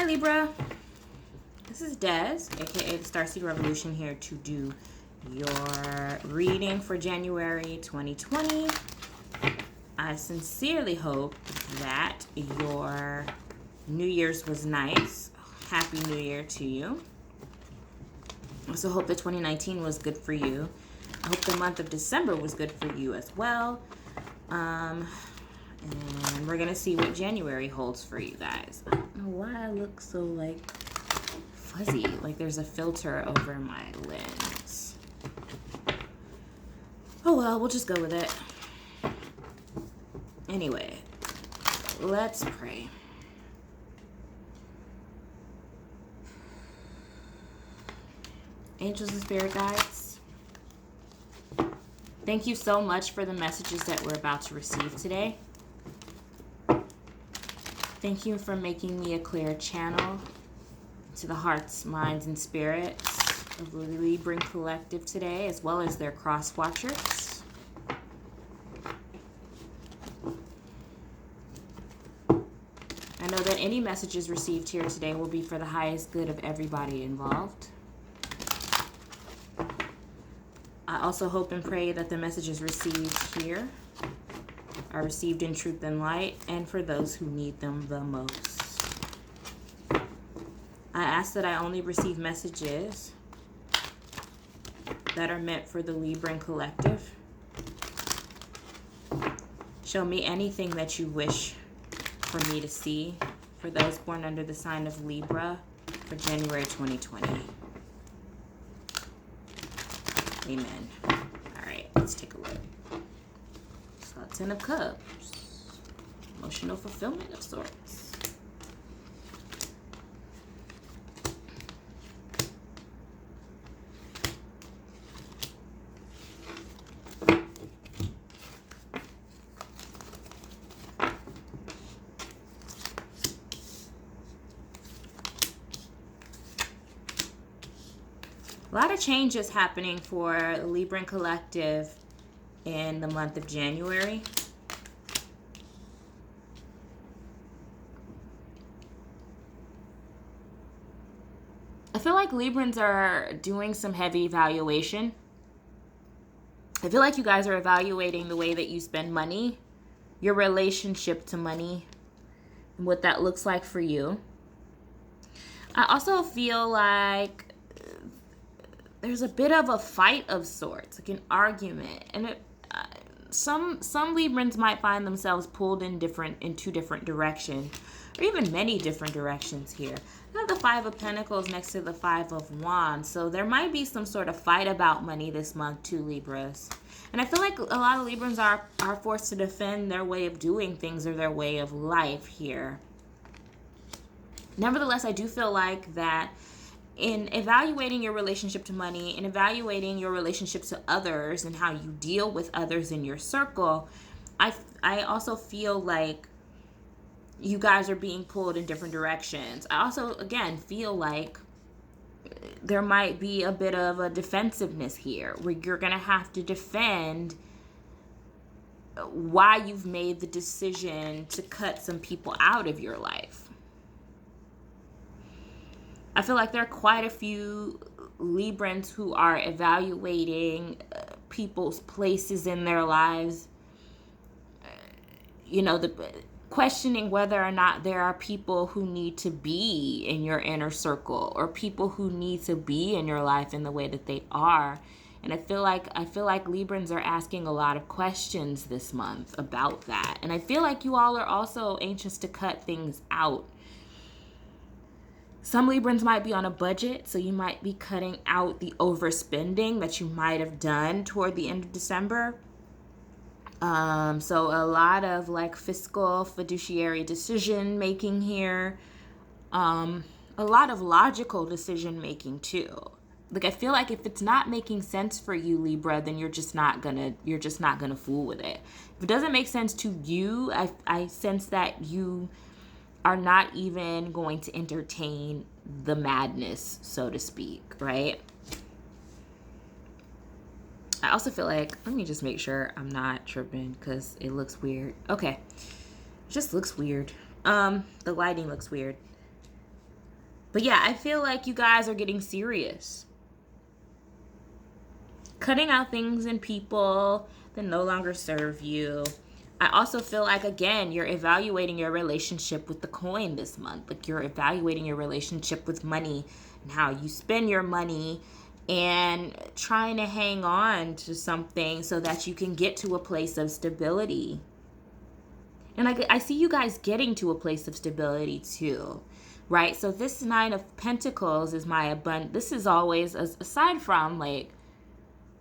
Hi Libra, this is Des, aka the Starseed Revolution, here to do your reading for January 2020. I sincerely hope that your New Year's was nice. Happy New Year to you. I also hope that 2019 was good for you. I hope the month of December was good for you as well. And we're gonna see what January holds for you guys. I don't know why I look so like fuzzy, like there's a filter over my lens. Oh well, we'll just go with it. Anyway, let's pray. Angels and spirit guides, thank you so much for the messages that we're about to receive today. Thank you for making me a clear channel to the hearts, minds, and spirits of the Libra Collective today, as well as their cross watchers. I know that any messages received here today will be for the highest good of everybody involved. I also hope and pray that the messages received here are received in truth and light, and for those who need them the most. I ask that I only receive messages that are meant for the Libra Collective. Show me anything that you wish for me to see for those born under the sign of Libra for January 2020. Amen. All right, let's take a look. So, 10 of Cups. Emotional fulfillment of sorts. A lot of changes happening for the Libra Collective in the month of January. I feel like Librans are doing some heavy evaluation. I feel like you guys are evaluating the way that you spend money, your relationship to money, and what that looks like for you. I also feel like there's a bit of a fight of sorts, like an argument, and some Librans might find themselves pulled in two different directions, or even many different directions here. I have the Five of Pentacles next to the Five of Wands, so there might be some sort of fight about money this month too, Libras. And I feel like a lot of Librans are forced to defend their way of doing things or their way of life here. Nevertheless, I do feel like that in evaluating your relationship to money, in evaluating your relationship to others and how you deal with others in your circle, I also feel like you guys are being pulled in different directions. I also, again, feel like there might be a bit of a defensiveness here where you're going to have to defend why you've made the decision to cut some people out of your life. I feel like there are quite a few Librans who are evaluating people's places in their lives. Questioning whether or not there are people who need to be in your inner circle or people who need to be in your life in the way that they are. And I feel like Librans are asking a lot of questions this month about that. And I feel like you all are also anxious to cut things out. Some Librans might be on a budget, so you might be cutting out the overspending that you might have done toward the end of December. So a lot of like fiscal, fiduciary decision making here. A lot of logical decision making too. Like I feel like if it's not making sense for you, Libra, then you're just not gonna fool with it. If it doesn't make sense to you, I sense that you are not even going to entertain the madness, so to speak, right? I also feel like, let me just make sure I'm not tripping because it looks weird. Okay, it just looks weird. The lighting looks weird. But yeah, I feel like you guys are getting serious. Cutting out things and people that no longer serve you. I also feel like, again, you're evaluating your relationship with the coin this month. Like, you're evaluating your relationship with money and how you spend your money, and trying to hang on to something so that you can get to a place of stability. And I see you guys getting to a place of stability too, right? So this Nine of Pentacles is my abundance. This is always, aside from like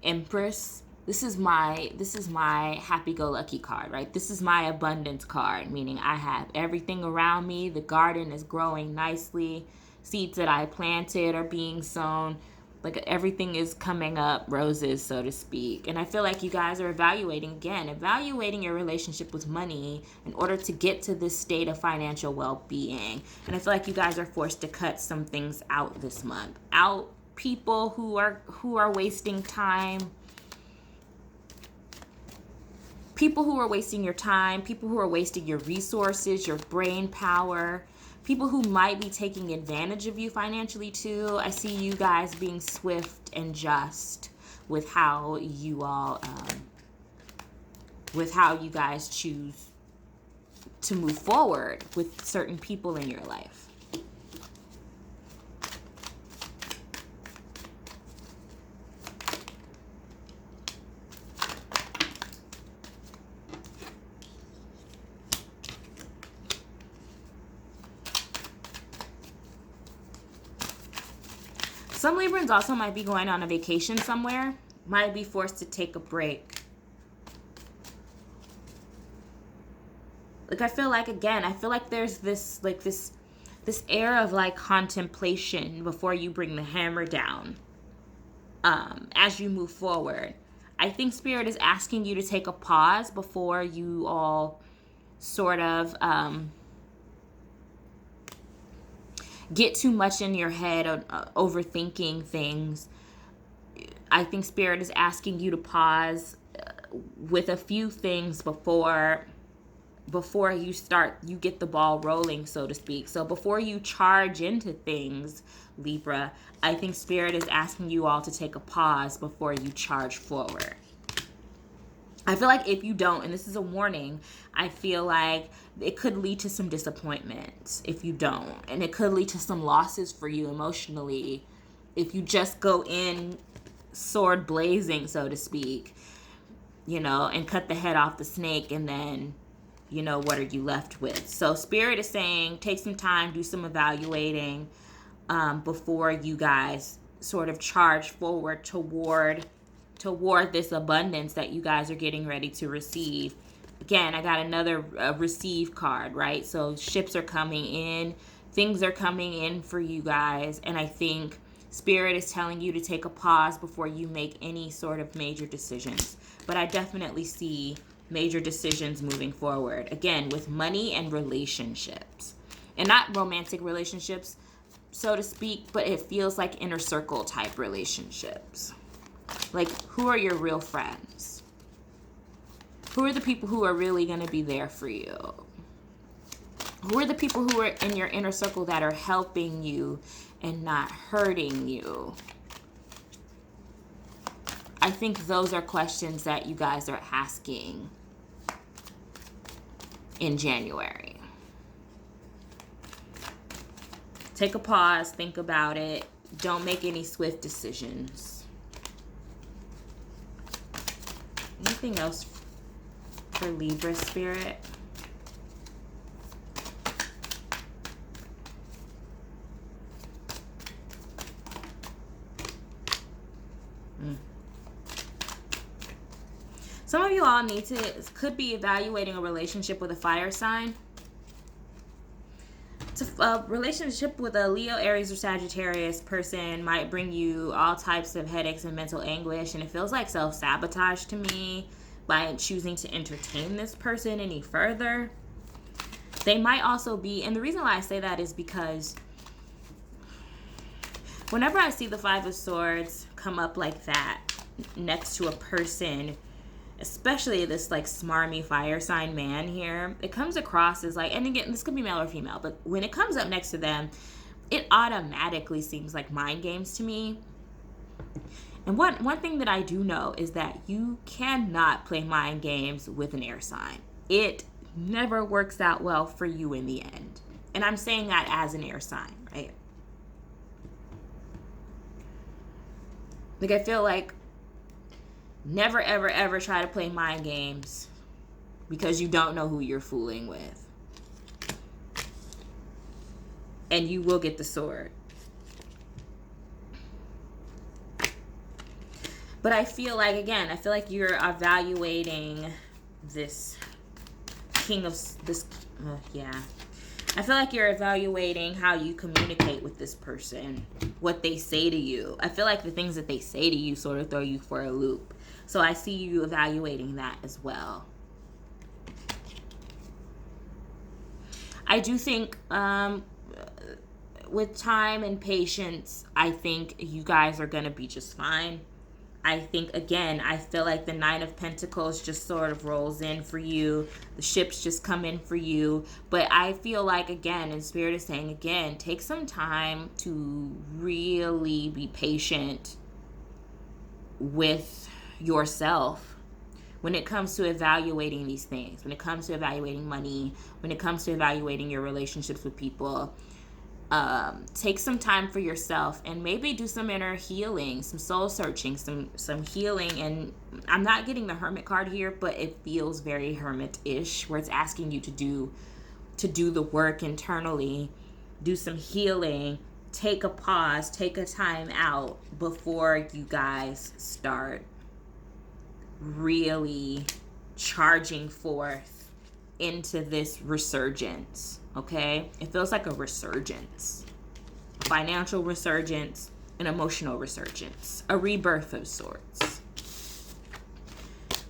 Empress, this is my happy-go-lucky card, right? This is my abundance card, meaning I have everything around me. The garden is growing nicely. Seeds that I planted are being sown. Like, everything is coming up roses, so to speak. And I feel like you guys are evaluating your relationship with money in order to get to this state of financial well-being. And I feel like you guys are forced to cut some things out this month. Out people who are wasting time. People who are wasting your time, people who are wasting your resources, your brain power. People who might be taking advantage of you financially too. I see you guys being swift and just with how you guys choose to move forward with certain people in your life. Some Librans also might be going on a vacation somewhere, might be forced to take a break. Like, I feel like there's this air of like contemplation before you bring the hammer down as you move forward. I think Spirit is asking you to take a pause before you all sort of get too much in your head, overthinking things. I think Spirit is asking you to pause with a few things before you get the ball rolling, so to speak. So before you charge into things, Libra, I think Spirit is asking you all to take a pause before you charge forward. I feel like if you don't, and this is a warning, I feel like it could lead to some disappointments if you don't. And it could lead to some losses for you emotionally if you just go in sword blazing, so to speak, and cut the head off the snake, and then, what are you left with? So Spirit is saying take some time, do some evaluating before you guys sort of charge forward toward this abundance that you guys are getting ready to receive. Again, I got another receive card, right? So ships are coming in, things are coming in for you guys, and I think Spirit is telling you to take a pause before you make any sort of major decisions. But I definitely see major decisions moving forward, again, with money and relationships. And not romantic relationships, so to speak, but it feels like inner circle type relationships. Like, who are your real friends? Who are the people who are really going to be there for you? Who are the people who are in your inner circle that are helping you and not hurting you? I think those are questions that you guys are asking in January. Take a pause, think about it. Don't make any swift decisions. Anything else for Libra Spirit? Some of you all could be evaluating a relationship with a fire sign. A relationship with a Leo, Aries, or Sagittarius person might bring you all types of headaches and mental anguish, and it feels like self-sabotage to me by choosing to entertain this person any further. They might also be, and the reason why I say that is because whenever I see the Five of Swords come up like that next to a person, especially this like smarmy fire sign man here, it comes across as like, and again, this could be male or female, but when it comes up next to them, it automatically seems like mind games to me. And one thing that I do know is that you cannot play mind games with an air sign. It never works out well for you in the end. And I'm saying that as an air sign, right? Like, I feel like never, ever, ever try to play mind games because you don't know who you're fooling with. And you will get the sword. But I feel like, again, I feel like you're evaluating this king of this. I feel like you're evaluating how you communicate with this person, what they say to you. I feel like the things that they say to you sort of throw you for a loop. So I see you evaluating that as well. I do think with time and patience, I think you guys are going to be just fine. I think, again, I feel like the Nine of Pentacles just sort of rolls in for you. The ships just come in for you. But I feel like, again, and Spirit is saying, again, take some time to really be patient with yourself when it comes to evaluating these things, when it comes to evaluating money, when it comes to evaluating your relationships with people. Take some time for yourself and maybe do some inner healing, some soul searching, some healing. And I'm not getting the Hermit card here, but it feels very hermit-ish, where it's asking you to do the work internally, do some healing, take a pause, take a time out before you guys start really charging forth into this resurgence. Okay, it feels like a resurgence, a financial resurgence, an emotional resurgence, a rebirth of sorts.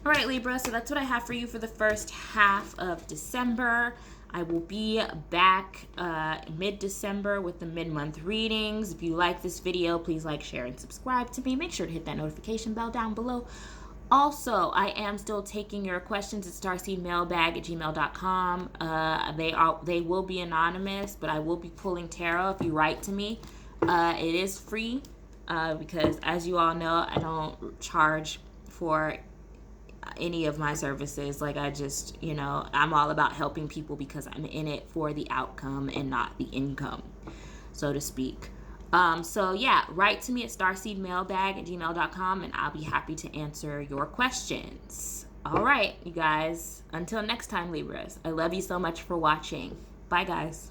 All right, Libra, so that's what I have for you for the first half of December. I will be back mid-December with the mid-month readings. If you like this video, please like, share, and subscribe to me. Make sure to hit that notification bell down below. Also, I am still taking your questions at starseedmailbag@gmail.com. They will be anonymous, but I will be pulling tarot if you write to me. It is free because, as you all know, I don't charge for any of my services. Like, I just, I'm all about helping people because I'm in it for the outcome and not the income, so to speak. So yeah, write to me at starseedmailbag@gmail.com and I'll be happy to answer your questions. All right, you guys, until next time, Libras, I love you so much for watching. Bye, guys.